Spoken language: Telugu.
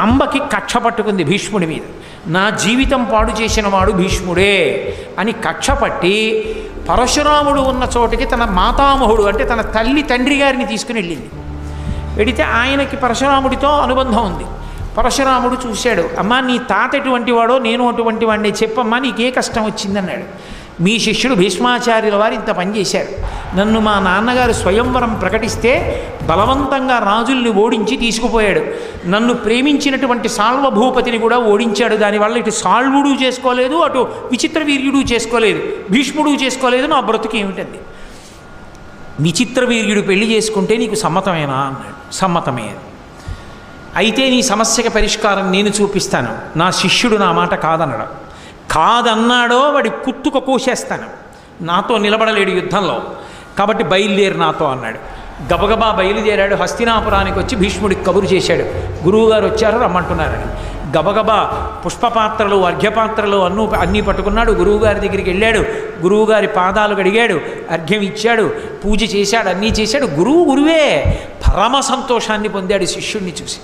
అంబకి కక్ష పట్టుకుంది భీష్ముడి మీద. నా జీవితం పాడు చేసిన వాడు భీష్ముడే అని కక్ష పట్టి పరశురాముడు ఉన్న చోటికి తన మాతామహుడు అంటే తన తల్లి తండ్రి గారిని తీసుకుని వెళ్ళింది. వెడితే ఆయనకి పరశురాముడితో అనుబంధం ఉంది. పరశురాముడు చూశాడు, అమ్మా నీ తాత ఎటువంటి వాడో నేను అటువంటి వాడిని చెప్పమ్మా, నీకే కష్టం వచ్చిందన్నాడు. మీ శిష్యుడు భీష్మాచార్యుల వారు ఇంత పనిచేశారు. నన్ను మా నాన్నగారు స్వయంవరం ప్రకటిస్తే బలవంతంగా రాజుల్ని ఓడించి తీసుకుపోయాడు. నన్ను ప్రేమించినటువంటి సాల్వభూపతిని కూడా ఓడించాడు. దానివల్ల ఇటు సాల్వుడు చేసుకోలేదు, అటు విచిత్ర వీర్యుడు చేసుకోలేదు, భీష్ముడు చేసుకోలేదు. నా బ్రతుకు ఏమిటండి? విచిత్ర వీర్యుడు పెళ్లి చేసుకుంటే నీకు సమ్మతమేనా అన్నాడు. సమ్మతమే. అయితే నీ సమస్యకి పరిష్కారం నేను చూపిస్తాను, నా శిష్యుడు నా మాట కాదన్నాడు. కాదన్నాడో వాడి కుత్తుక కోసేస్తాను, నాతో నిలబడలేడు యుద్ధంలో, కాబట్టి బయలుదేరు నాతో అన్నాడు. గబగబా బయలుదేరాడు. హస్తినాపురానికి వచ్చి భీష్ముడికి కబురు చేశాడు, గురువుగారు వచ్చారు రమ్మంటున్నారని. గబగబా పుష్పపాత్రలు అర్ఘ్యపాత్రలు అన్నీ పట్టుకున్నాడు. గురువుగారి దగ్గరికి వెళ్ళాడు. గురువుగారి పాదాలు కడిగాడు, అర్ఘ్యం ఇచ్చాడు, పూజ చేశాడు, అన్నీ చేశాడు. గురువే పరమ సంతోషాన్ని పొందాడు శిష్యుడిని చూసి.